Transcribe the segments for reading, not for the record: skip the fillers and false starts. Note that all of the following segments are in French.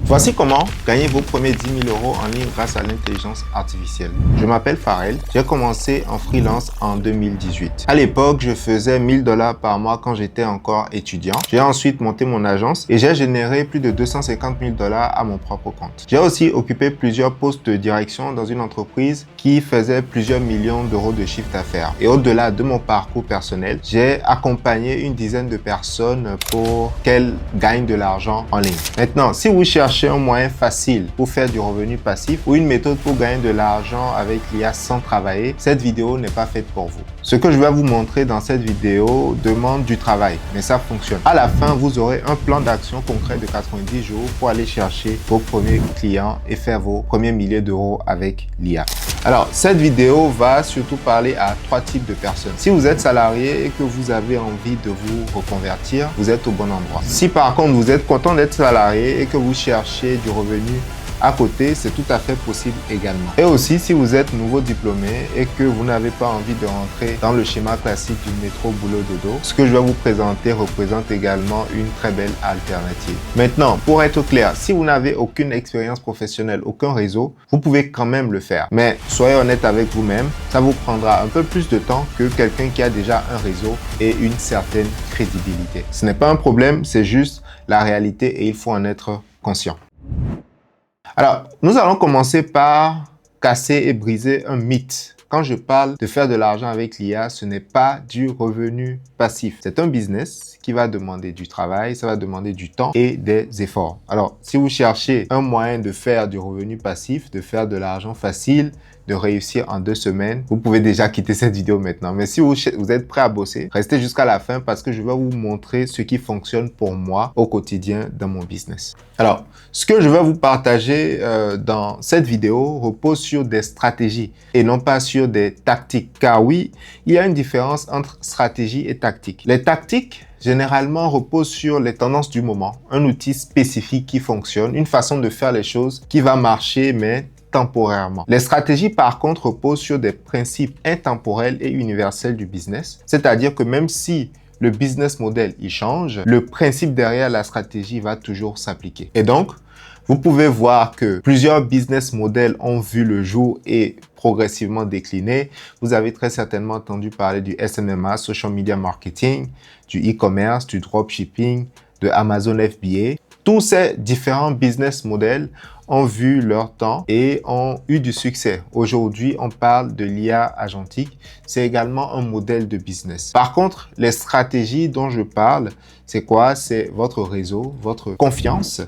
Voici comment gagner vos premiers 10 000 euros en ligne grâce à l'intelligence artificielle. Je m'appelle Farel, j'ai commencé en freelance en 2018. À l'époque, je faisais 1 000 $ par mois quand j'étais encore étudiant. J'ai ensuite monté mon agence et j'ai généré plus de 250 000 $ à mon propre compte. J'ai aussi occupé plusieurs postes de direction dans une entreprise qui faisait plusieurs millions d'euros de chiffre d'affaires. Et au-delà de mon parcours personnel, j'ai accompagné une dizaine de personnes pour qu'elles gagnent de l'argent en ligne. Maintenant, si vous cherchez un moyen facile pour faire du revenu passif ou une méthode pour gagner de l'argent avec l'IA sans travailler, cette vidéo n'est pas faite pour vous. Ce que je vais vous montrer dans cette vidéo demande du travail, mais ça fonctionne. À la fin, vous aurez un plan d'action concret de 90 jours pour aller chercher vos premiers clients et faire vos premiers milliers d'euros avec l'IA. Alors, cette vidéo va surtout parler à 3 types de personnes. Si vous êtes salarié et que vous avez envie de vous reconvertir, vous êtes au bon endroit. Si par contre vous êtes content d'être salarié et que vous cherchez du revenu à côté, c'est tout à fait possible également. Et aussi, si vous êtes nouveau diplômé et que vous n'avez pas envie de rentrer dans le schéma classique du métro boulot dodo, ce que je vais vous présenter représente également une très belle alternative. Maintenant, pour être clair, si vous n'avez aucune expérience professionnelle, aucun réseau, vous pouvez quand même le faire. Mais soyez honnête avec vous-même, ça vous prendra un peu plus de temps que quelqu'un qui a déjà un réseau et une certaine crédibilité. Ce n'est pas un problème, c'est juste la réalité et il faut en être conscient. Alors, nous allons commencer par casser et briser un mythe. Quand je parle de faire de l'argent avec l'IA, ce n'est pas du revenu passif. C'est un business qui va demander du travail, ça va demander du temps et des efforts. Alors, si vous cherchez un moyen de faire du revenu passif, de faire de l'argent facile, de réussir en 2 semaines, vous pouvez déjà quitter cette vidéo maintenant. Mais si vous êtes prêt à bosser, restez jusqu'à la fin parce que je vais vous montrer ce qui fonctionne pour moi au quotidien dans mon business. Alors, ce que je vais vous partager dans cette vidéo repose sur des stratégies et non pas sur des tactiques. Car oui, il y a une différence entre stratégie et tactique. Les tactiques, généralement, reposent sur les tendances du moment, un outil spécifique qui fonctionne, une façon de faire les choses qui va marcher, mais temporairement. Les stratégies, par contre, reposent sur des principes intemporels et universels du business. C'est-à-dire que même si le business model il change, le principe derrière la stratégie va toujours s'appliquer. Et donc, vous pouvez voir que plusieurs business models ont vu le jour et progressivement décliné. Vous avez très certainement entendu parler du SMMA, Social Media Marketing, du e-commerce, du dropshipping, de Amazon FBA. Tous ces différents business models ont vu leur temps et ont eu du succès. Aujourd'hui, on parle de l'IA agentique. C'est également un modèle de business. Par contre, les stratégies dont je parle, c'est quoi? C'est votre réseau, votre confiance,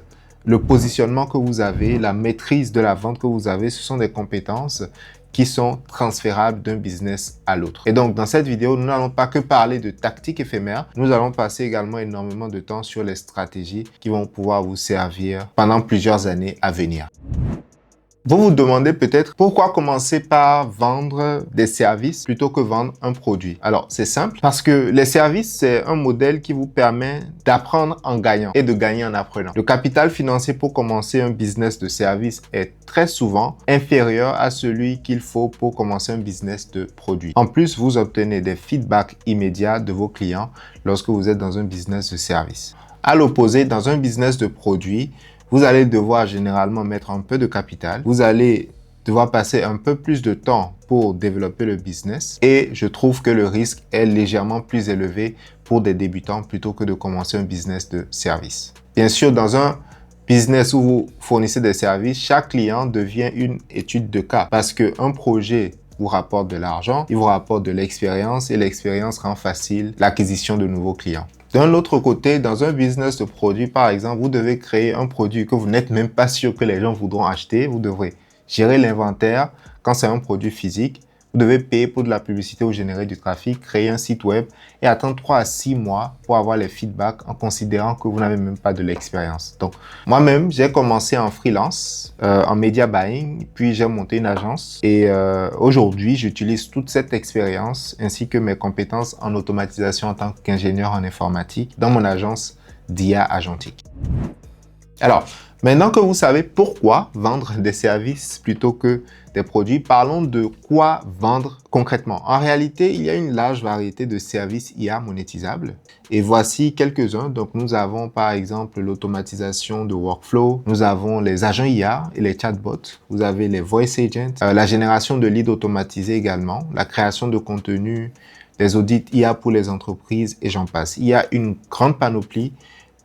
le positionnement que vous avez, la maîtrise de la vente que vous avez. Ce sont des compétences qui sont transférables d'un business à l'autre. Et donc, dans cette vidéo, nous n'allons pas que parler de tactiques éphémères, nous allons passer également énormément de temps sur les stratégies qui vont pouvoir vous servir pendant plusieurs années à venir. Vous vous demandez peut-être pourquoi commencer par vendre des services plutôt que vendre un produit. Alors, c'est simple parce que les services, c'est un modèle qui vous permet d'apprendre en gagnant et de gagner en apprenant. Le capital financier pour commencer un business de service est très souvent inférieur à celui qu'il faut pour commencer un business de produit. En plus, vous obtenez des feedbacks immédiats de vos clients lorsque vous êtes dans un business de service. À l'opposé, dans un business de produit, vous allez devoir généralement mettre un peu de capital. Vous allez devoir passer un peu plus de temps pour développer le business. Et je trouve que le risque est légèrement plus élevé pour des débutants plutôt que de commencer un business de service. Bien sûr, dans un business où vous fournissez des services, chaque client devient une étude de cas parce qu'un projet vous rapporte de l'argent, il vous rapporte de l'expérience et l'expérience rend facile l'acquisition de nouveaux clients. D'un autre côté, dans un business de produit, par exemple, vous devez créer un produit que vous n'êtes même pas sûr que les gens voudront acheter. Vous devrez gérer l'inventaire quand c'est un produit physique. Vous devez payer pour de la publicité ou générer du trafic, créer un site web et attendre 3 à 6 mois pour avoir les feedbacks en considérant que vous n'avez même pas de l'expérience. Donc, moi-même, j'ai commencé en freelance, en media buying, puis j'ai monté une agence et aujourd'hui, j'utilise toute cette expérience ainsi que mes compétences en automatisation en tant qu'ingénieur en informatique dans mon agence d'IA agentique. Alors, Maintenant que vous savez pourquoi vendre des services plutôt que des produits, parlons de quoi vendre concrètement. En réalité, il y a une large variété de services IA monétisables et voici quelques-uns. Donc, nous avons par exemple l'automatisation de workflow, nous avons les agents IA et les chatbots, vous avez les voice agents, la génération de leads automatisés également, la création de contenu, des audits IA pour les entreprises et j'en passe. Il y a une grande panoplie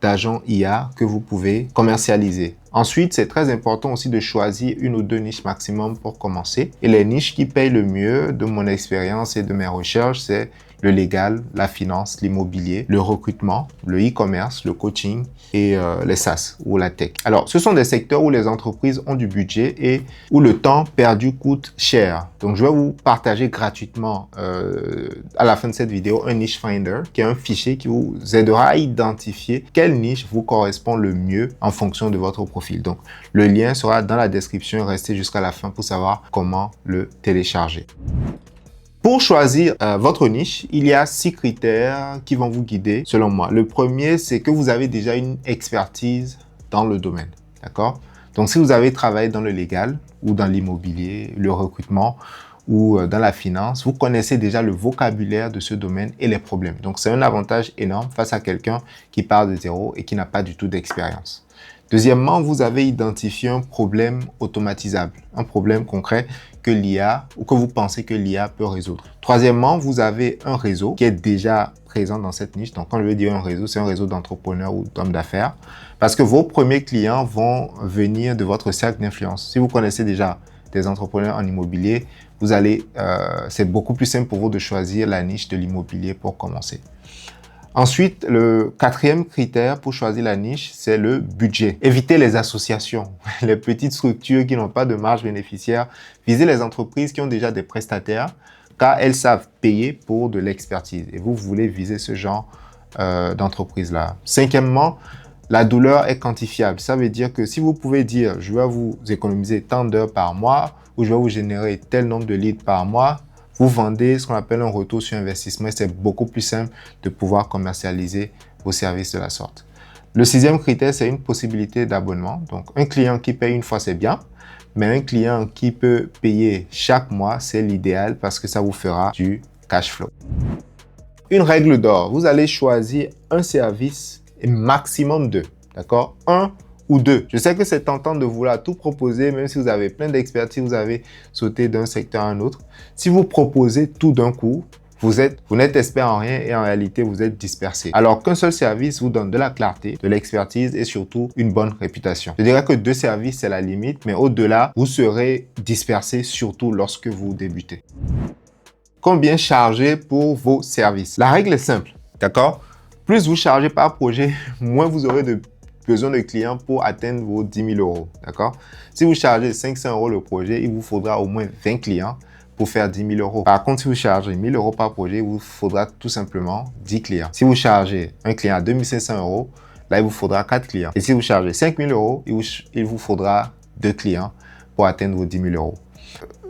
d'agents IA que vous pouvez commercialiser. Ensuite, c'est très important aussi de choisir une ou deux niches maximum pour commencer. Et les niches qui payent le mieux de mon expérience et de mes recherches, c'est le légal, la finance, l'immobilier, le recrutement, le e-commerce, le coaching et les SaaS ou la tech. Alors, ce sont des secteurs où les entreprises ont du budget et où le temps perdu coûte cher. Donc, je vais vous partager gratuitement à la fin de cette vidéo un niche finder qui est un fichier qui vous aidera à identifier quelle niche vous correspond le mieux en fonction de votre profil. Donc, le lien sera dans la description. Restez jusqu'à la fin pour savoir comment le télécharger. Pour choisir votre niche, il y a 6 critères qui vont vous guider selon moi. Le premier, c'est que vous avez déjà une expertise dans le domaine. D'accord? Donc, si vous avez travaillé dans le légal ou dans l'immobilier, le recrutement ou dans la finance, vous connaissez déjà le vocabulaire de ce domaine et les problèmes. Donc, c'est un avantage énorme face à quelqu'un qui part de zéro et qui n'a pas du tout d'expérience. Deuxièmement, vous avez identifié un problème automatisable, un problème concret que l'IA ou que vous pensez que l'IA peut résoudre. Troisièmement, vous avez un réseau qui est déjà présent dans cette niche. Donc, quand je veux dire un réseau, c'est un réseau d'entrepreneurs ou d'hommes d'affaires parce que vos premiers clients vont venir de votre cercle d'influence. Si vous connaissez déjà des entrepreneurs en immobilier, c'est beaucoup plus simple pour vous de choisir la niche de l'immobilier pour commencer. Ensuite, le quatrième critère pour choisir la niche, c'est le budget. Évitez les associations, les petites structures qui n'ont pas de marge bénéficiaire. Visez les entreprises qui ont déjà des prestataires car elles savent payer pour de l'expertise. Et vous voulez viser ce genre d'entreprise-là. Cinquièmement, la douleur est quantifiable. Ça veut dire que si vous pouvez dire, je vais vous économiser tant d'heures par mois ou je vais vous générer tel nombre de leads par mois, vous vendez ce qu'on appelle un retour sur investissement et c'est beaucoup plus simple de pouvoir commercialiser vos services de la sorte. Le sixième critère, c'est une possibilité d'abonnement. Donc, un client qui paye une fois, c'est bien, mais un client qui peut payer chaque mois, c'est l'idéal parce que ça vous fera du cash flow. Une règle d'or, vous allez choisir un service et maximum deux, d'accord? Un ou deux. Je sais que c'est tentant de vouloir tout proposer, même si vous avez plein d'expertise, vous avez sauté d'un secteur à un autre. Si vous proposez tout d'un coup, vous n'êtes expert en rien et en réalité, vous êtes dispersé. Alors qu'un seul service vous donne de la clarté, de l'expertise et surtout une bonne réputation. Je dirais que 2 services, c'est la limite, mais au-delà, vous serez dispersé, surtout lorsque vous débutez. Combien charger pour vos services? La règle est simple, d'accord? Plus vous chargez par projet, moins vous aurez besoin de clients pour atteindre vos 10 000 euros, d'accord? Si vous chargez 500 euros le projet, il vous faudra au moins 20 clients pour faire 10 000 euros. Par contre, si vous chargez 1 000 euros par projet, il vous faudra tout simplement 10 clients. Si vous chargez un client à 2 500 euros, là, il vous faudra 4 clients. Et si vous chargez 5 000 euros, il vous faudra 2 clients pour atteindre vos 10 000 euros.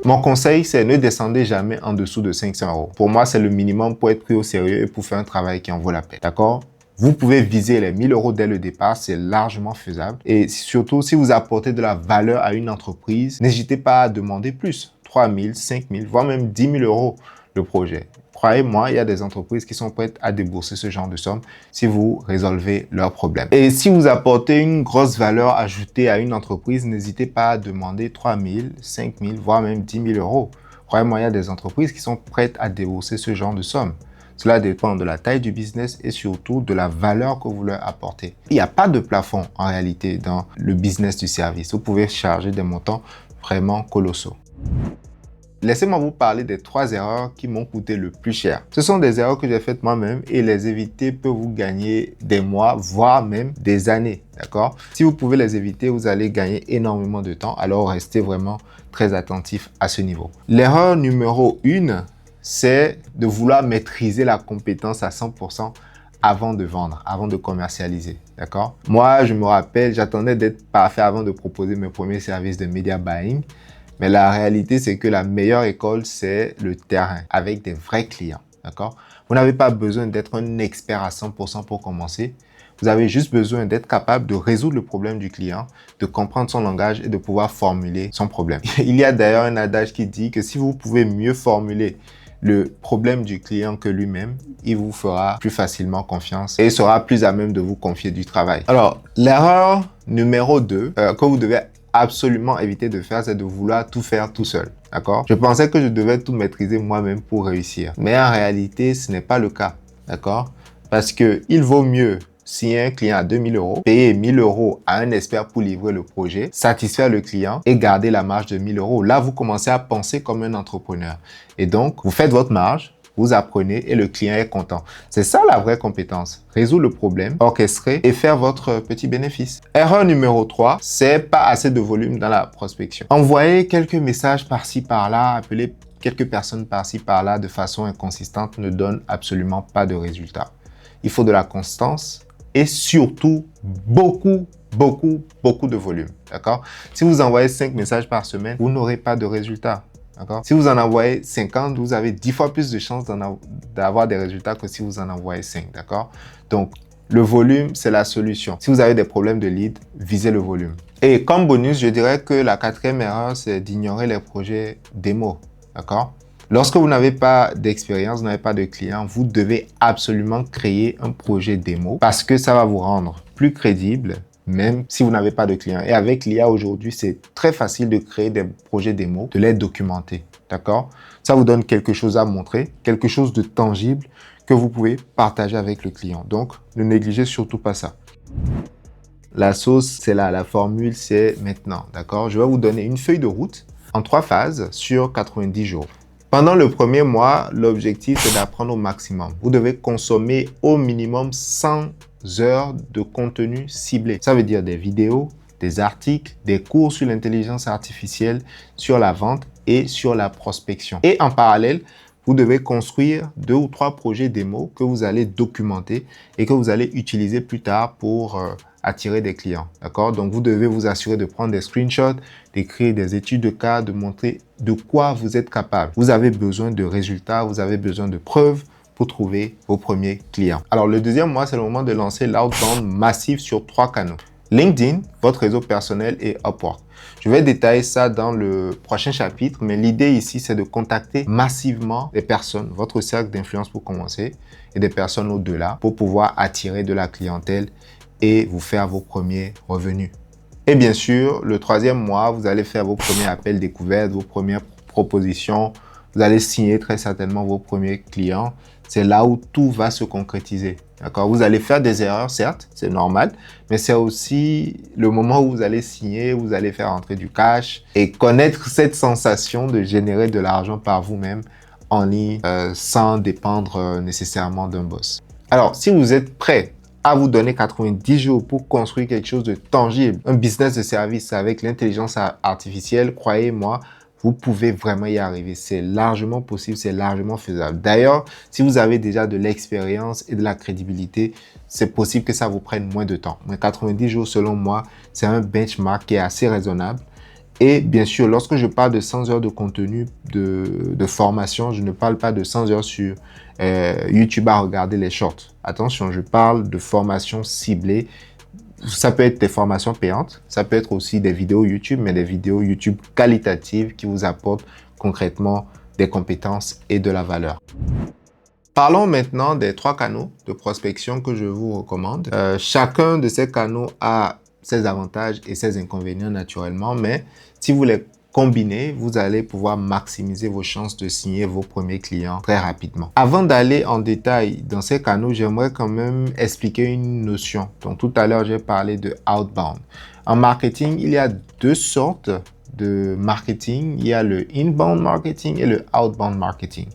Mon conseil, c'est ne descendez jamais en dessous de 500 euros. Pour moi, c'est le minimum pour être pris au sérieux et pour faire un travail qui en vaut la peine, d'accord? Vous pouvez viser les 1 000 euros dès le départ, c'est largement faisable. Et surtout, si vous apportez de la valeur à une entreprise, n'hésitez pas à demander plus. 3 000, 5 000, voire même 10 000 euros le projet. Croyez-moi, il y a des entreprises qui sont prêtes à débourser ce genre de somme si vous résolvez leurs problèmes. Et si vous apportez une grosse valeur ajoutée à une entreprise, n'hésitez pas à demander 3 000, 5 000, voire même 10 000 euros. Croyez-moi, il y a des entreprises qui sont prêtes à débourser ce genre de somme. Cela dépend de la taille du business et surtout de la valeur que vous leur apportez. Il n'y a pas de plafond en réalité dans le business du service. Vous pouvez charger des montants vraiment colossaux. Laissez-moi vous parler des 3 erreurs qui m'ont coûté le plus cher. Ce sont des erreurs que j'ai faites moi-même et les éviter peut vous gagner des mois, voire même des années. D'accord? Si vous pouvez les éviter, vous allez gagner énormément de temps. Alors, restez vraiment très attentif à ce niveau. L'erreur numéro 1, c'est de vouloir maîtriser la compétence à 100% avant de vendre, avant de commercialiser, d'accord? Moi, je me rappelle, j'attendais d'être parfait avant de proposer mes premiers services de media buying. Mais la réalité, c'est que la meilleure école, c'est le terrain avec des vrais clients, d'accord? Vous n'avez pas besoin d'être un expert à 100% pour commencer. Vous avez juste besoin d'être capable de résoudre le problème du client, de comprendre son langage et de pouvoir formuler son problème. Il y a d'ailleurs un adage qui dit que si vous pouvez mieux formuler le problème du client que lui-même, il vous fera plus facilement confiance et sera plus à même de vous confier du travail. Alors, l'erreur numéro 2 que vous devez absolument éviter de faire, c'est de vouloir tout faire tout seul. D'accord? Je pensais que je devais tout maîtriser moi-même pour réussir. Mais en réalité, ce n'est pas le cas. D'accord? Parce que il vaut mieux signer un client à 2000 €, payer 1000 € à un expert pour livrer le projet, satisfaire le client et garder la marge de 1000 €. Là, vous commencez à penser comme un entrepreneur. Et donc, vous faites votre marge, vous apprenez et le client est content. C'est ça la vraie compétence. Résoudre le problème, orchestrer et faire votre petit bénéfice. Erreur numéro 3, c'est pas assez de volume dans la prospection. Envoyer quelques messages par-ci par-là, appeler quelques personnes par-ci par-là de façon inconsistante ne donne absolument pas de résultat. Il faut de la constance et surtout beaucoup de volume. D'accord? Si vous envoyez 5 messages par semaine, vous n'aurez pas de résultat. D'accord? Si vous en envoyez 50, vous avez 10 fois plus de chances d'avoir des résultats que si vous en envoyez 5. D'accord? Donc, le volume, c'est la solution. Si vous avez des problèmes de lead, visez le volume. Et comme bonus, je dirais que la 4e erreur, c'est d'ignorer les projets démo. D'accord? Lorsque vous n'avez pas d'expérience, vous n'avez pas de clients, vous devez absolument créer un projet démo parce que ça va vous rendre plus crédible, même si vous n'avez pas de clients. Et avec l'IA aujourd'hui, c'est très facile de créer des projets démo, de les documenter. D'accord? Ça vous donne quelque chose à montrer, quelque chose de tangible que vous pouvez partager avec le client. Donc, ne négligez surtout pas ça. La sauce, c'est là. La formule, c'est maintenant. D'accord? Je vais vous donner une feuille de route en 3 phases sur 90 jours. Pendant le premier mois, l'objectif, c'est d'apprendre au maximum. Vous devez consommer au minimum 100 heures de contenu ciblé. Ça veut dire des vidéos, des articles, des cours sur l'intelligence artificielle, sur la vente et sur la prospection. Et en parallèle, vous devez construire 2 ou 3 projets démo que vous allez documenter et que vous allez utiliser plus tard pour attirer des clients. D'accord? Donc, vous devez vous assurer de prendre des screenshots, d'écrire des études de cas, de montrer de quoi vous êtes capable. Vous avez besoin de résultats, vous avez besoin de preuves pour trouver vos premiers clients. Alors, le deuxième mois, c'est le moment de lancer l'outbound massif sur 3 canaux. LinkedIn, votre réseau personnel et Upwork. Je vais détailler ça dans le prochain chapitre, mais l'idée ici, c'est de contacter massivement des personnes, votre cercle d'influence pour commencer, et des personnes au-delà pour pouvoir attirer de la clientèle et vous faire vos premiers revenus. Et bien sûr, le 3e mois, vous allez faire vos premiers appels découvertes, vos premières propositions. Vous allez signer très certainement vos premiers clients. C'est là où tout va se concrétiser. D'accord? Vous allez faire des erreurs, certes, c'est normal, mais c'est aussi le moment où vous allez signer, vous allez faire entrer du cash et connaître cette sensation de générer de l'argent par vous-même en ligne sans dépendre nécessairement d'un boss. Alors, si vous êtes prêt à vous donner 90 jours pour construire quelque chose de tangible, un business de service avec l'intelligence artificielle, croyez-moi, vous pouvez vraiment y arriver. C'est largement possible, c'est largement faisable. D'ailleurs, si vous avez déjà de l'expérience et de la crédibilité, c'est possible que ça vous prenne moins de temps. Mais 90 jours, selon moi, c'est un benchmark qui est assez raisonnable. Et bien sûr, lorsque je parle de 100 heures de contenu de formation, je ne parle pas de 100 heures sur YouTube à regarder les shorts. Attention, je parle de formation ciblée. Ça peut être des formations payantes, ça peut être aussi des vidéos YouTube, mais des vidéos YouTube qualitatives qui vous apportent concrètement des compétences et de la valeur. Parlons maintenant des 3 canaux de prospection que je vous recommande. Chacun de ces canaux a ses avantages et ses inconvénients naturellement, mais si vous les combinez, vous allez pouvoir maximiser vos chances de signer vos premiers clients très rapidement. Avant d'aller en détail dans ces canaux, j'aimerais quand même expliquer une notion. Donc tout à l'heure, j'ai parlé de outbound. En marketing, il y a 2 sortes de marketing. Il y a le inbound marketing et le outbound marketing.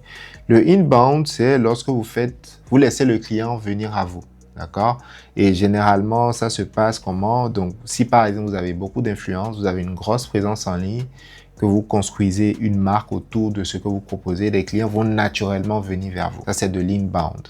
Le inbound, c'est lorsque vous laissez le client venir à vous. D'accord? Et généralement, ça se passe comment? Donc, si par exemple, vous avez beaucoup d'influence, vous avez une grosse présence en ligne, que vous construisez une marque autour de ce que vous proposez, les clients vont naturellement venir vers vous. Ça, c'est de l'inbound.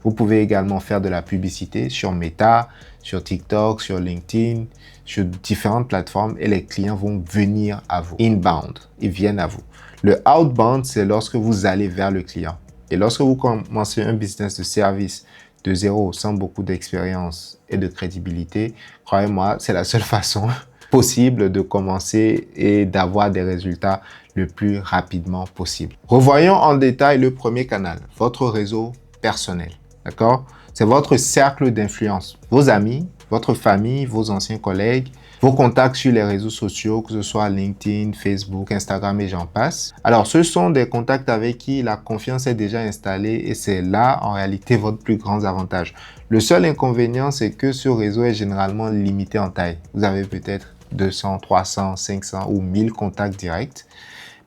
Vous pouvez également faire de la publicité sur Meta, sur TikTok, sur LinkedIn, sur différentes plateformes et les clients vont venir à vous. Inbound, ils viennent à vous. Le outbound, c'est lorsque vous allez vers le client. Et lorsque vous commencez un business de service de zéro, sans beaucoup d'expérience et de crédibilité, croyez-moi, c'est la seule façon possible de commencer et d'avoir des résultats le plus rapidement possible. Revoyons en détail le premier canal, votre réseau personnel. D'accord? C'est votre cercle d'influence, vos amis, votre famille, vos anciens collègues, vos contacts sur les réseaux sociaux, que ce soit LinkedIn, Facebook, Instagram et j'en passe. Alors, ce sont des contacts avec qui la confiance est déjà installée et c'est là, en réalité, votre plus grand avantage. Le seul inconvénient, c'est que ce réseau est généralement limité en taille. Vous avez peut-être 200, 300, 500 ou 1000 contacts directs,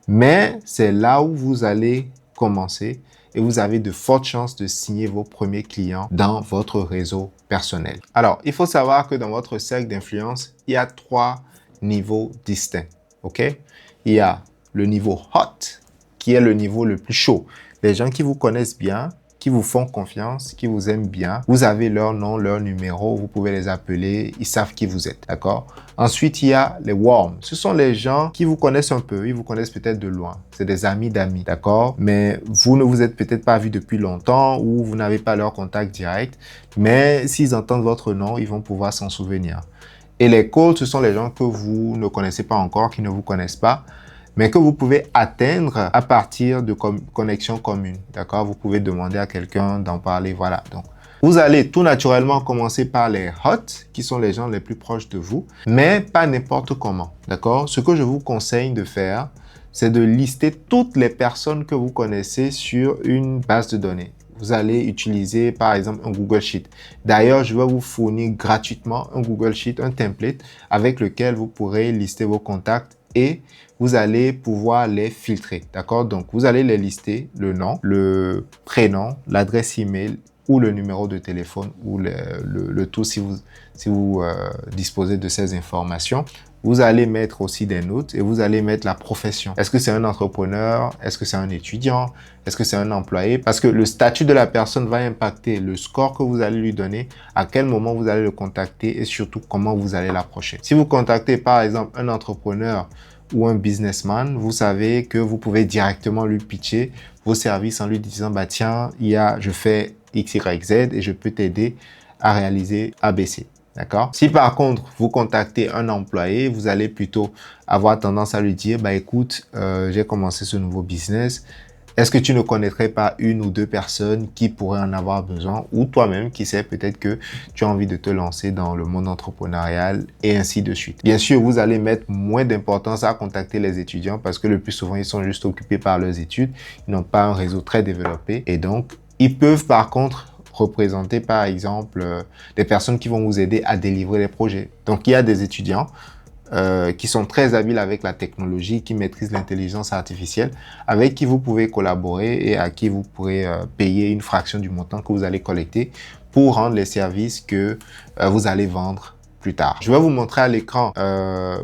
mais c'est là où vous allez commencer et vous avez de fortes chances de signer vos premiers clients dans votre réseau personnel. Alors, il faut savoir que dans votre cercle d'influence, il y a 3 niveaux distincts, ok? Il y a le niveau hot, qui est le niveau le plus chaud. Les gens qui vous connaissent bien, qui vous font confiance, qui vous aiment bien. Vous avez leur nom, leur numéro, vous pouvez les appeler, ils savent qui vous êtes, d'accord? Ensuite, il y a les warm. Ce sont les gens qui vous connaissent un peu, ils vous connaissent peut-être de loin. C'est des amis d'amis, d'accord? Mais vous ne vous êtes peut-être pas vu depuis longtemps ou vous n'avez pas leur contact direct. Mais s'ils entendent votre nom, ils vont pouvoir s'en souvenir. Et les cold, ce sont les gens que vous ne connaissez pas encore, qui ne vous connaissent pas, mais que vous pouvez atteindre à partir de connexions communes, d'accord? Vous pouvez demander à quelqu'un d'en parler, voilà. Donc, vous allez tout naturellement commencer par les hot, qui sont les gens les plus proches de vous, mais pas n'importe comment, d'accord? Ce que je vous conseille de faire, c'est de lister toutes les personnes que vous connaissez sur une base de données. Vous allez utiliser, par exemple, un Google Sheet. D'ailleurs, je vais vous fournir gratuitement un Google Sheet, un template avec lequel vous pourrez lister vos contacts et vous allez pouvoir les filtrer, d'accord? Donc, vous allez les lister, le nom, le prénom, l'adresse email ou le numéro de téléphone ou le tout si vous disposez de ces informations. Vous allez mettre aussi des notes et vous allez mettre la profession. Est-ce que c'est un entrepreneur? Est-ce que c'est un étudiant? Est-ce que c'est un employé? Parce que le statut de la personne va impacter le score que vous allez lui donner, à quel moment vous allez le contacter et surtout comment vous allez l'approcher. Si vous contactez par exemple un entrepreneur ou un businessman, vous savez que vous pouvez directement lui pitcher vos services en lui disant bah tiens, je fais X, Y, Z et je peux t'aider à réaliser ABC. D'accord? Si par contre, vous contactez un employé, vous allez plutôt avoir tendance à lui dire, bah écoute, j'ai commencé ce nouveau business. Est-ce que tu ne connaîtrais pas une ou deux personnes qui pourraient en avoir besoin ou toi-même, qui sait, peut-être que tu as envie de te lancer dans le monde entrepreneurial et ainsi de suite. Bien sûr, vous allez mettre moins d'importance à contacter les étudiants parce que le plus souvent, ils sont juste occupés par leurs études. Ils n'ont pas un réseau très développé et donc, ils peuvent par contre représenter par exemple des personnes qui vont vous aider à délivrer les projets. Donc, il y a des étudiants qui sont très habiles avec la technologie, qui maîtrisent l'intelligence artificielle, avec qui vous pouvez collaborer et à qui vous pourrez payer une fraction du montant que vous allez collecter pour rendre les services que vous allez vendre plus tard. Je vais vous montrer à l'écran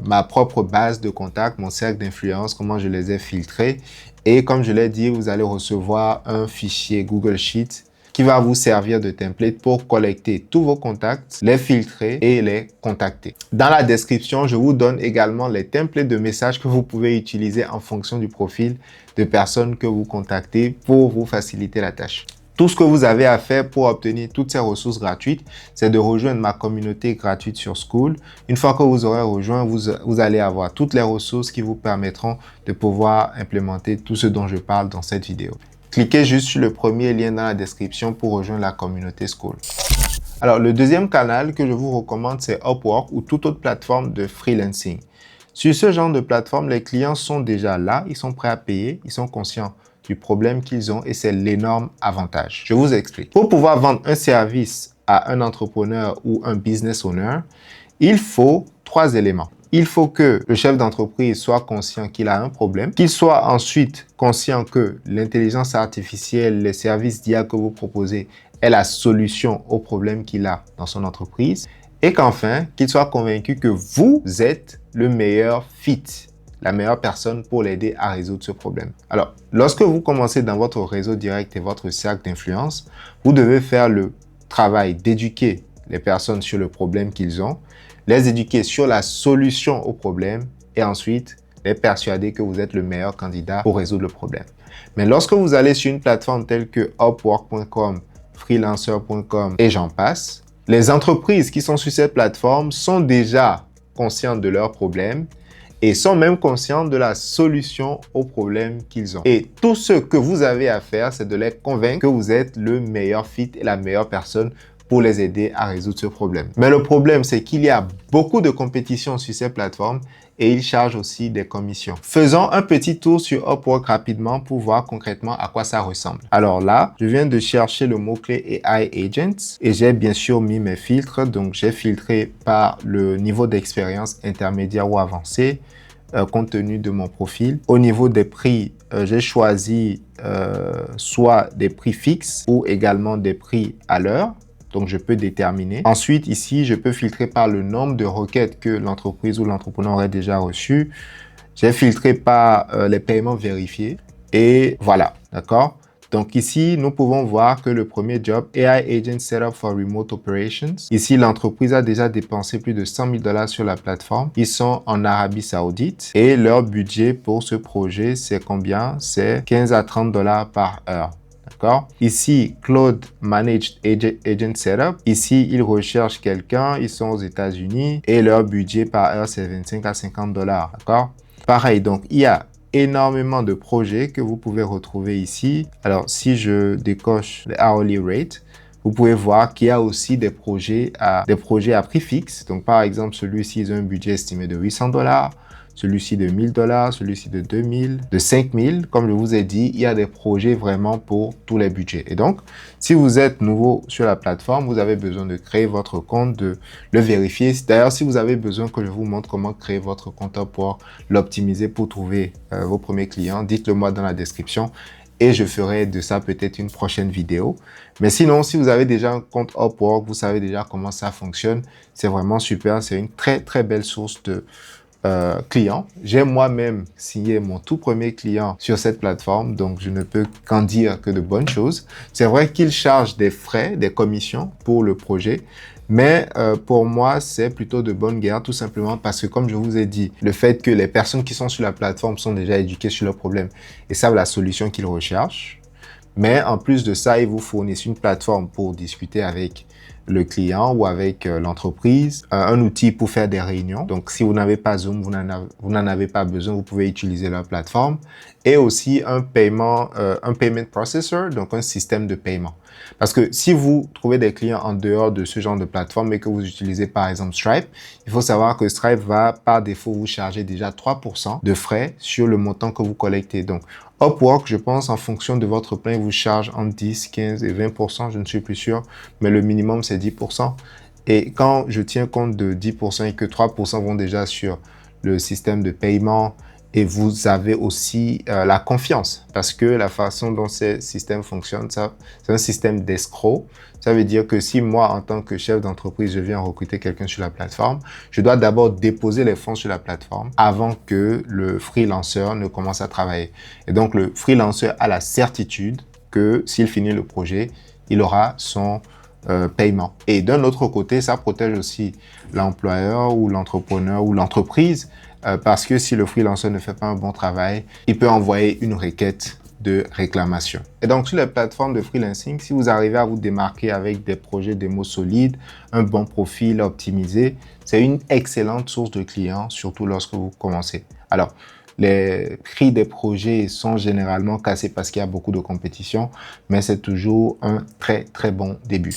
ma propre base de contact, mon cercle d'influence, comment je les ai filtrés. Et comme je l'ai dit, vous allez recevoir un fichier Google Sheet qui va vous servir de template pour collecter tous vos contacts, les filtrer et les contacter. Dans la description, je vous donne également les templates de messages que vous pouvez utiliser en fonction du profil de personnes que vous contactez pour vous faciliter la tâche. Tout ce que vous avez à faire pour obtenir toutes ces ressources gratuites, c'est de rejoindre ma communauté gratuite sur Skool. Une fois que vous aurez rejoint, vous allez avoir toutes les ressources qui vous permettront de pouvoir implémenter tout ce dont je parle dans cette vidéo. Cliquez juste sur le premier lien dans la description pour rejoindre la communauté Skool. Alors, le deuxième canal que je vous recommande, c'est Upwork ou toute autre plateforme de freelancing. Sur ce genre de plateforme, les clients sont déjà là, ils sont prêts à payer, ils sont conscients du problème qu'ils ont et c'est l'énorme avantage. Je vous explique. Pour pouvoir vendre un service à un entrepreneur ou un business owner, il faut 3 éléments. Il faut que le chef d'entreprise soit conscient qu'il a un problème, qu'il soit ensuite conscient que l'intelligence artificielle, les services d'IA que vous proposez est la solution au problème qu'il a dans son entreprise et qu'enfin, qu'il soit convaincu que vous êtes le meilleur fit, la meilleure personne pour l'aider à résoudre ce problème. Alors, lorsque vous commencez dans votre réseau direct et votre cercle d'influence, vous devez faire le travail d'éduquer les personnes sur le problème qu'ils ont, les éduquer sur la solution au problème et ensuite les persuader que vous êtes le meilleur candidat pour résoudre le problème. Mais lorsque vous allez sur une plateforme telle que Upwork.com freelancer.com et j'en passe. Les entreprises qui sont sur cette plateforme sont déjà conscientes de leurs problèmes et sont même conscientes de la solution aux problèmes qu'ils ont. Et tout ce que vous avez à faire, c'est de les convaincre que vous êtes le meilleur fit et la meilleure personne pour les aider à résoudre ce problème. Mais le problème, c'est qu'il y a beaucoup de compétition sur ces plateformes et ils chargent aussi des commissions. Faisons un petit tour sur Upwork rapidement pour voir concrètement à quoi ça ressemble. Alors là, je viens de chercher le mot-clé AI Agents et j'ai bien sûr mis mes filtres. Donc, j'ai filtré par le niveau d'expérience intermédiaire ou avancé compte tenu de mon profil. Au niveau des prix, j'ai choisi soit des prix fixes ou également des prix à l'heure. Donc, je peux déterminer. Ensuite, ici, je peux filtrer par le nombre de requêtes que l'entreprise ou l'entrepreneur aurait déjà reçues. J'ai filtré par les paiements vérifiés. Et voilà, d'accord? Donc ici, nous pouvons voir que le premier job, AI Agent Setup for Remote Operations. Ici, l'entreprise a déjà dépensé plus de 100 000 $ sur la plateforme. Ils sont en Arabie Saoudite et leur budget pour ce projet, c'est combien? C'est 15 à 30 $ par heure. D'accord? Ici, Cloud Managed Agent Setup. Ici, ils recherchent quelqu'un. Ils sont aux États-Unis et leur budget par heure, c'est 25 à 50 $. D'accord? Pareil, donc il y a énormément de projets que vous pouvez retrouver ici. Alors, si je décoche les hourly rate, vous pouvez voir qu'il y a aussi des projets à prix fixe. Donc, par exemple, celui-ci, ils ont un budget estimé de 800 $. Celui-ci de 1000 $, celui-ci de 2000, de 5000. Comme je vous ai dit, il y a des projets vraiment pour tous les budgets. Et donc, si vous êtes nouveau sur la plateforme, vous avez besoin de créer votre compte, de le vérifier. D'ailleurs, si vous avez besoin que je vous montre comment créer votre compte pour l'optimiser pour trouver vos premiers clients, dites-le moi dans la description et je ferai de ça peut-être une prochaine vidéo. Mais sinon, si vous avez déjà un compte Upwork, vous savez déjà comment ça fonctionne. C'est vraiment super. C'est une très, très belle source de clients. J'ai moi-même signé mon tout premier client sur cette plateforme, donc je ne peux qu'en dire que de bonnes choses. C'est vrai qu'il charge des frais, des commissions pour le projet, mais pour moi, c'est plutôt de bonne guerre, tout simplement parce que, comme je vous ai dit, le fait que les personnes qui sont sur la plateforme sont déjà éduquées sur leurs problèmes et savent la solution qu'ils recherchent. Mais en plus de ça, ils vous fournissent une plateforme pour discuter avec le client ou avec l'entreprise, un outil pour faire des réunions. Donc, si vous n'avez pas Zoom, vous n'en avez pas besoin, vous pouvez utiliser leur plateforme. Et aussi un payment processor, donc un système de paiement. Parce que si vous trouvez des clients en dehors de ce genre de plateforme et que vous utilisez par exemple Stripe, il faut savoir que Stripe va par défaut vous charger déjà 3% de frais sur le montant que vous collectez. Donc, Upwork, je pense, en fonction de votre plan, il vous charge entre 10, 15 et 20%, je ne suis plus sûr, mais le minimum, c'est 10%. Et quand je tiens compte de 10% et que 3% vont déjà sur le système de paiement, et vous avez aussi la confiance parce que la façon dont ces systèmes fonctionnent, c'est un système d'escroc. Ça veut dire que si moi, en tant que chef d'entreprise, je viens recruter quelqu'un sur la plateforme, je dois d'abord déposer les fonds sur la plateforme avant que le freelanceur ne commence à travailler. Et donc, le freelanceur a la certitude que s'il finit le projet, il aura son paiement. Et d'un autre côté, ça protège aussi l'employeur ou l'entrepreneur ou l'entreprise parce que si le freelancer ne fait pas un bon travail, il peut envoyer une requête de réclamation. Et donc, sur les plateformes de freelancing, si vous arrivez à vous démarquer avec des projets démo solides, un bon profil optimisé, c'est une excellente source de clients, surtout lorsque vous commencez. Alors, les prix des projets sont généralement cassés parce qu'il y a beaucoup de compétition, mais c'est toujours un très, très bon début.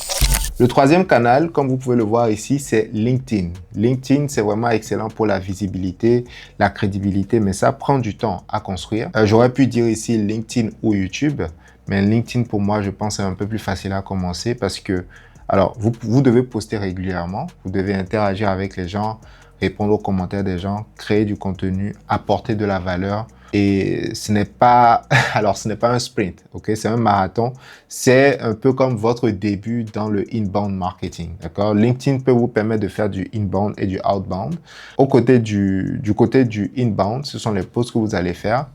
Le troisième canal, comme vous pouvez le voir ici, c'est LinkedIn. LinkedIn, c'est vraiment excellent pour la visibilité, la crédibilité, mais ça prend du temps à construire. J'aurais pu dire ici LinkedIn ou YouTube, mais LinkedIn, pour moi, je pense, c'est un peu plus facile à commencer parce que, alors, vous devez poster régulièrement, vous devez interagir avec les gens, répondre aux commentaires des gens, créer du contenu, apporter de la valeur. Et ce n'est pas, alors ce n'est pas un sprint, ok? C'est un marathon. C'est un peu comme votre début dans le inbound marketing, d'accord? LinkedIn peut vous permettre de faire du inbound et du outbound. Du côté du inbound, ce sont les posts que vous allez faire.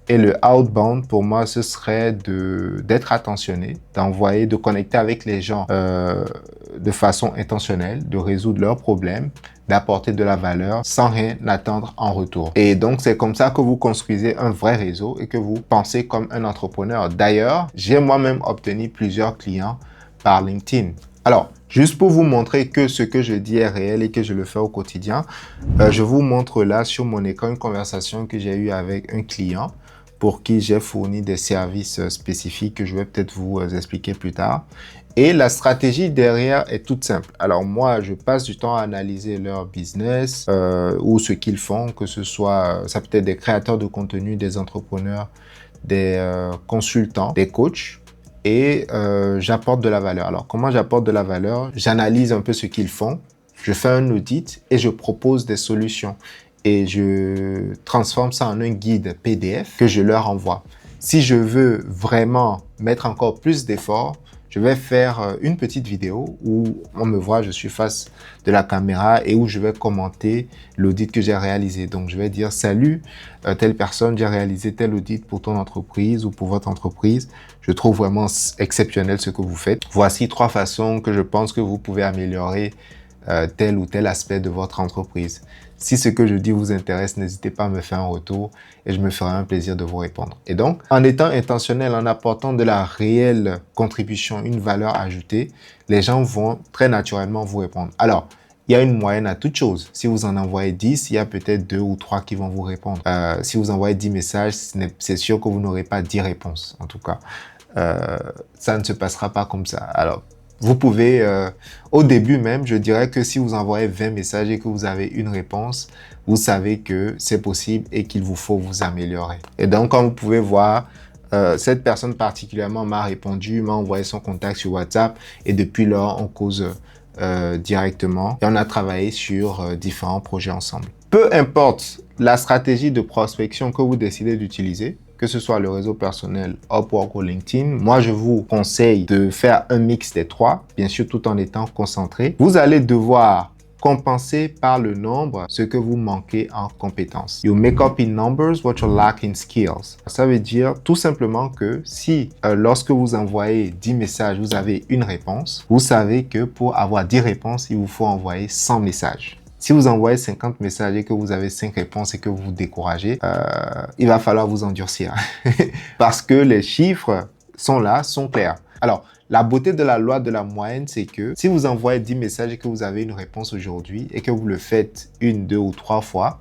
Et le outbound, pour moi, ce serait d'être attentionné, d'envoyer, de connecter avec les gens de façon intentionnelle, de résoudre leurs problèmes, d'apporter de la valeur sans rien attendre en retour. Et donc, c'est comme ça que vous construisez un vrai réseau et que vous pensez comme un entrepreneur. D'ailleurs, j'ai moi-même obtenu plusieurs clients par LinkedIn. Alors, juste pour vous montrer que ce que je dis est réel et que je le fais au quotidien, je vous montre là sur mon écran une conversation que j'ai eue avec un client pour qui j'ai fourni des services spécifiques que je vais peut-être vous expliquer plus tard. Et la stratégie derrière est toute simple. Alors moi, je passe du temps à analyser leur business ou ce qu'ils font, que ce soit, ça peut être des créateurs de contenu, des entrepreneurs, des consultants, des coachs. Et j'apporte de la valeur. Alors, comment j'apporte de la valeur? J'analyse un peu ce qu'ils font, je fais un audit et je propose des solutions. Et je transforme ça en un guide PDF que je leur envoie. Si je veux vraiment mettre encore plus d'efforts, je vais faire une petite vidéo où on me voit, je suis face de la caméra et où je vais commenter l'audit que j'ai réalisé. Donc, je vais dire « Salut, telle personne, j'ai réalisé tel audit pour ton entreprise ou pour votre entreprise. Je trouve vraiment exceptionnel ce que vous faites. Voici 3 façons que je pense que vous pouvez améliorer tel ou tel aspect de votre entreprise. Si ce que je dis vous intéresse, n'hésitez pas à me faire un retour et je me ferai un plaisir de vous répondre. Et donc, en étant intentionnel, en apportant de la réelle contribution, une valeur ajoutée, les gens vont très naturellement vous répondre. Alors, il y a une moyenne à toute chose. Si vous en envoyez 10, il y a peut-être 2 ou 3 qui vont vous répondre. Si vous envoyez 10 messages, c'est sûr que vous n'aurez pas 10 réponses. En tout cas, ça ne se passera pas comme ça. Alors, vous pouvez, au début même, je dirais que si vous envoyez 20 messages et que vous avez une réponse, vous savez que c'est possible et qu'il vous faut vous améliorer. Et donc, comme vous pouvez voir, cette personne particulièrement m'a répondu, m'a envoyé son contact sur WhatsApp et depuis lors, on cause directement et on a travaillé sur différents projets ensemble. Peu importe la stratégie de prospection que vous décidez d'utiliser, que ce soit le réseau personnel, Upwork ou LinkedIn, moi je vous conseille de faire un mix des 3, bien sûr tout en étant concentré. Vous allez devoir compenser par le nombre ce que vous manquez en compétences. You make up in numbers what you lack in skills. Ça veut dire tout simplement que si lorsque vous envoyez 10 messages, vous avez une réponse, vous savez que pour avoir 10 réponses, il vous faut envoyer 100 messages. Si vous envoyez 50 messages et que vous avez 5 réponses et que vous vous découragez, il va falloir vous endurcir. Parce que les chiffres sont là, sont clairs. Alors, la beauté de la loi de la moyenne, c'est que si vous envoyez 10 messages et que vous avez une réponse aujourd'hui et que vous le faites 1, 2 ou 3 fois,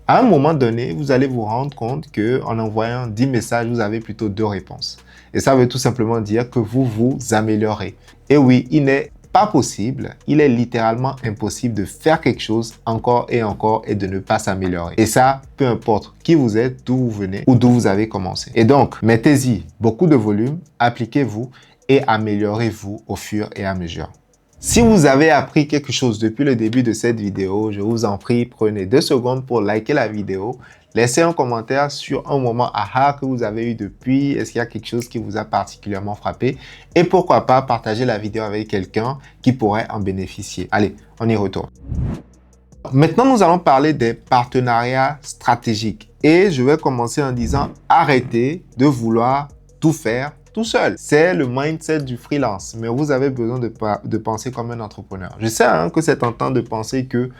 à un moment donné, vous allez vous rendre compte qu'en envoyant 10 messages, vous avez plutôt 2 réponses. Et ça veut tout simplement dire que vous vous améliorez. Et oui, il n'est pas possible, il est littéralement impossible de faire quelque chose encore et de ne pas s'améliorer. Et ça, peu importe qui vous êtes, d'où vous venez ou d'où vous avez commencé. Et donc, mettez-y beaucoup de volume, appliquez-vous et améliorez-vous au fur et à mesure. Si vous avez appris quelque chose depuis le début de cette vidéo, je vous en prie, prenez 2 secondes pour liker la vidéo. Laissez un commentaire sur un moment aha que vous avez eu depuis. Est-ce qu'il y a quelque chose qui vous a particulièrement frappé? Et pourquoi pas partager la vidéo avec quelqu'un qui pourrait en bénéficier. Allez, on y retourne. Maintenant, nous allons parler des partenariats stratégiques. Et je vais commencer en disant arrêtez de vouloir tout faire tout seul. C'est le mindset du freelance. Mais vous avez besoin de penser comme un entrepreneur. Je sais que c'est tentant de penser que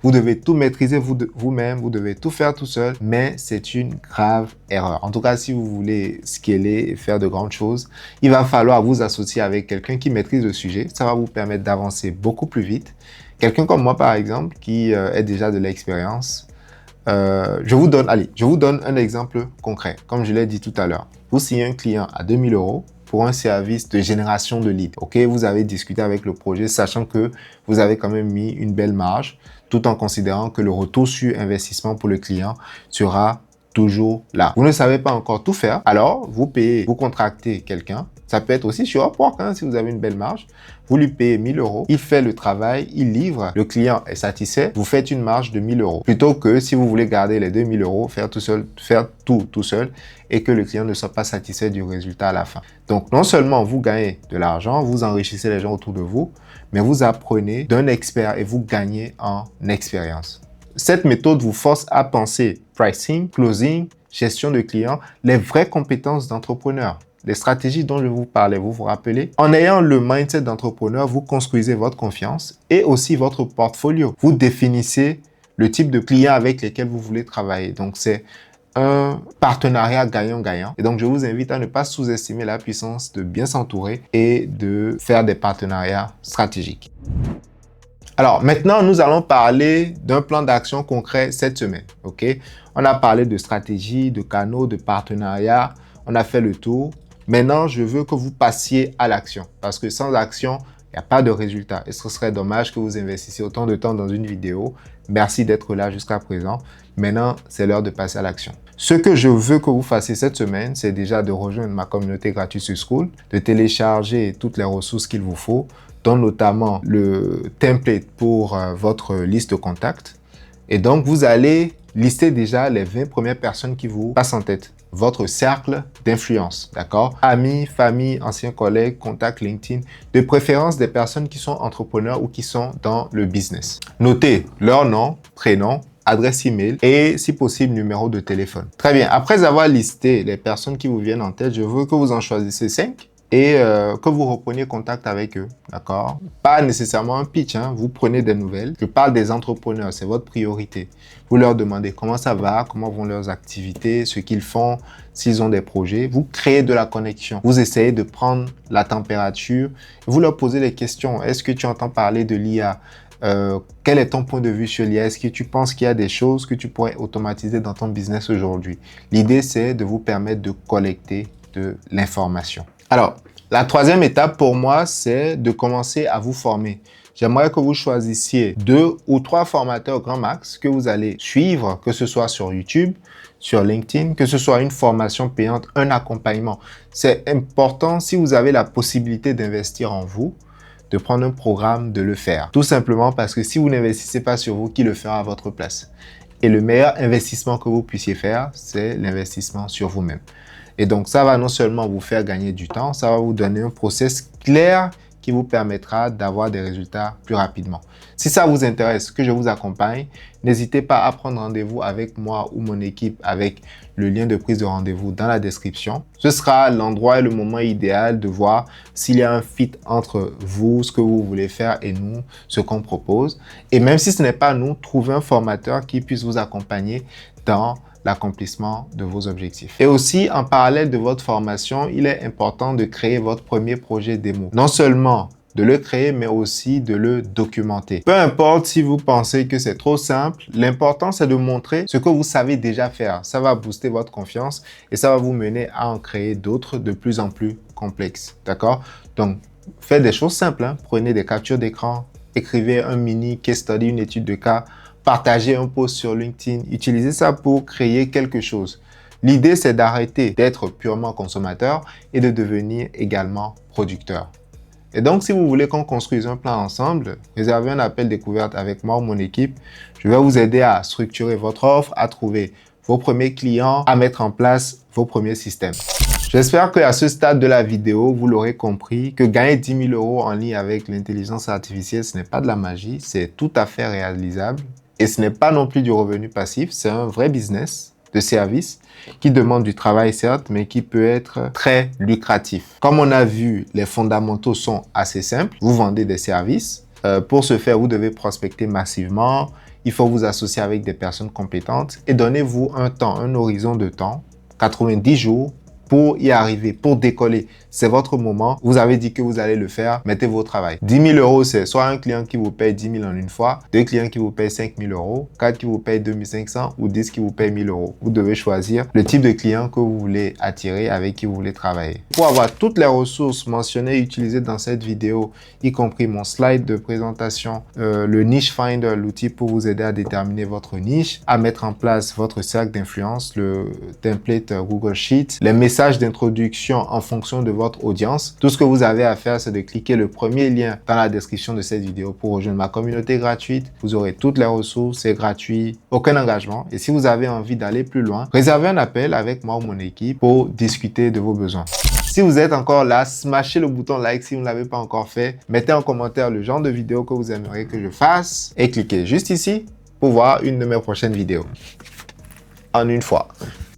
vous devez tout maîtriser vous-même, vous devez tout faire tout seul, mais c'est une grave erreur. En tout cas, si vous voulez scaler et faire de grandes choses, il va falloir vous associer avec quelqu'un qui maîtrise le sujet. Ça va vous permettre d'avancer beaucoup plus vite. Quelqu'un comme moi, par exemple, qui a déjà de l'expérience. Je vous donne un exemple concret. Comme je l'ai dit tout à l'heure, vous signez un client à 2 000 € pour un service de génération de leads. Ok, vous avez discuté avec le projet, sachant que vous avez quand même mis une belle marge, tout en considérant que le retour sur investissement pour le client sera toujours là. Vous ne savez pas encore tout faire, alors vous payez, vous contractez quelqu'un. Ça peut être aussi sur Upwork, si vous avez une belle marge. Vous lui payez 1 000 €, il fait le travail, il livre, le client est satisfait, vous faites une marge de 1 000 €. Plutôt que si vous voulez garder les 2 000 €, faire tout seul et que le client ne soit pas satisfait du résultat à la fin. Donc, non seulement vous gagnez de l'argent, vous enrichissez les gens autour de vous, mais vous apprenez d'un expert et vous gagnez en expérience. Cette méthode vous force à penser pricing, closing, gestion de clients, les vraies compétences d'entrepreneur. Les stratégies dont je vous parlais, vous vous rappelez? En ayant le mindset d'entrepreneur, vous construisez votre confiance et aussi votre portfolio. Vous définissez le type de clients avec lesquels vous voulez travailler. Donc, c'est un partenariat gagnant-gagnant. Et donc, je vous invite à ne pas sous-estimer la puissance de bien s'entourer et de faire des partenariats stratégiques. Alors, maintenant, nous allons parler d'un plan d'action concret cette semaine. OK? On a parlé de stratégie, de canaux, de partenariats. On a fait le tour. Maintenant, je veux que vous passiez à l'action parce que sans action, il n'y a pas de résultat. Et ce serait dommage que vous investissiez autant de temps dans une vidéo. Merci d'être là jusqu'à présent. Maintenant, c'est l'heure de passer à l'action. Ce que je veux que vous fassiez cette semaine, c'est déjà de rejoindre ma communauté gratuite sur Skool, de télécharger toutes les ressources qu'il vous faut, dont notamment le template pour votre liste de contacts. Et donc, vous allez lister déjà les 20 premières personnes qui vous passent en tête. Votre cercle d'influence, d'accord? Amis, famille, anciens collègues, contacts LinkedIn, de préférence des personnes qui sont entrepreneurs ou qui sont dans le business. Notez leur nom, prénom, adresse email et, si possible, numéro de téléphone. Très bien. Après avoir listé les personnes qui vous viennent en tête, je veux que vous en choisissez 5 et que vous repreniez contact avec eux, d'accord? Pas nécessairement un pitch, hein? Vous prenez des nouvelles. Je parle des entrepreneurs, c'est votre priorité. Vous leur demandez comment ça va, comment vont leurs activités, ce qu'ils font, s'ils ont des projets. Vous créez de la connexion. Vous essayez de prendre la température. Vous leur posez les questions. Est-ce que tu entends parler de l'IA? Quel est ton point de vue sur l'IA? Est-ce que tu penses qu'il y a des choses que tu pourrais automatiser dans ton business aujourd'hui? L'idée, c'est de vous permettre de collecter de l'information. Alors, la troisième étape pour moi, c'est de commencer à vous former. J'aimerais que vous choisissiez 2 ou 3 formateurs grand max que vous allez suivre, que ce soit sur YouTube, sur LinkedIn, que ce soit une formation payante, un accompagnement. C'est important, si vous avez la possibilité d'investir en vous, de prendre un programme, de le faire. Tout simplement parce que si vous n'investissez pas sur vous, qui le fera à votre place? Et le meilleur investissement que vous puissiez faire, c'est l'investissement sur vous-même. Et donc, ça va non seulement vous faire gagner du temps, ça va vous donner un process clair qui vous permettra d'avoir des résultats plus rapidement. Si ça vous intéresse, que je vous accompagne, n'hésitez pas à prendre rendez-vous avec moi ou mon équipe avec le lien de prise de rendez-vous dans la description. Ce sera l'endroit et le moment idéal de voir s'il y a un fit entre vous, ce que vous voulez faire et nous, ce qu'on propose. Et même si ce n'est pas nous, trouvez un formateur qui puisse vous accompagner dans l'accomplissement de vos objectifs. Et aussi, en parallèle de votre formation, il est important de créer votre premier projet démo. Non seulement de le créer, mais aussi de le documenter. Peu importe si vous pensez que c'est trop simple, l'important c'est de montrer ce que vous savez déjà faire. Ça va booster votre confiance et ça va vous mener à en créer d'autres de plus en plus complexes. D'accord? Donc, faites des choses simples. Hein? Prenez des captures d'écran, écrivez un mini case study, une étude de cas, partagez un post sur LinkedIn, utilisez ça pour créer quelque chose. L'idée, c'est d'arrêter d'être purement consommateur et de devenir également producteur. Et donc, si vous voulez qu'on construise un plan ensemble, réservez un appel découverte avec moi ou mon équipe. Je vais vous aider à structurer votre offre, à trouver vos premiers clients, à mettre en place vos premiers systèmes. J'espère qu'à ce stade de la vidéo, vous l'aurez compris, que gagner 10 000 € en ligne avec l'intelligence artificielle, ce n'est pas de la magie, c'est tout à fait réalisable. Et ce n'est pas non plus du revenu passif, c'est un vrai business de service qui demande du travail certes, mais qui peut être très lucratif. Comme on a vu, les fondamentaux sont assez simples. Vous vendez des services. Pour ce faire, vous devez prospecter massivement. Il faut vous associer avec des personnes compétentes et donnez-vous un temps, un horizon de temps, 90 jours, pour y arriver, pour décoller. C'est votre moment. Vous avez dit que vous allez le faire. Mettez vos travail. 10 000 €, c'est soit un client qui vous paye 10 000 en une fois, 2 clients qui vous payent 5 000 €, 4 qui vous payent 2 500 ou 10 qui vous payent 1 000 €. Vous devez choisir le type de client que vous voulez attirer, avec qui vous voulez travailler. Pour avoir toutes les ressources mentionnées et utilisées dans cette vidéo, y compris mon slide de présentation, le Niche Finder, l'outil pour vous aider à déterminer votre niche, à mettre en place votre cercle d'influence, le template Google Sheet, les messages d'introduction en fonction de votre audience. Tout ce que vous avez à faire, c'est de cliquer le premier lien dans la description de cette vidéo pour rejoindre ma communauté gratuite. Vous aurez toutes les ressources, c'est gratuit, aucun engagement. Et si vous avez envie d'aller plus loin, réservez un appel avec moi ou mon équipe pour discuter de vos besoins. Si vous êtes encore là, smashez le bouton like si vous ne l'avez pas encore fait. Mettez en commentaire le genre de vidéo que vous aimeriez que je fasse et cliquez juste ici pour voir une de mes prochaines vidéos. En une fois.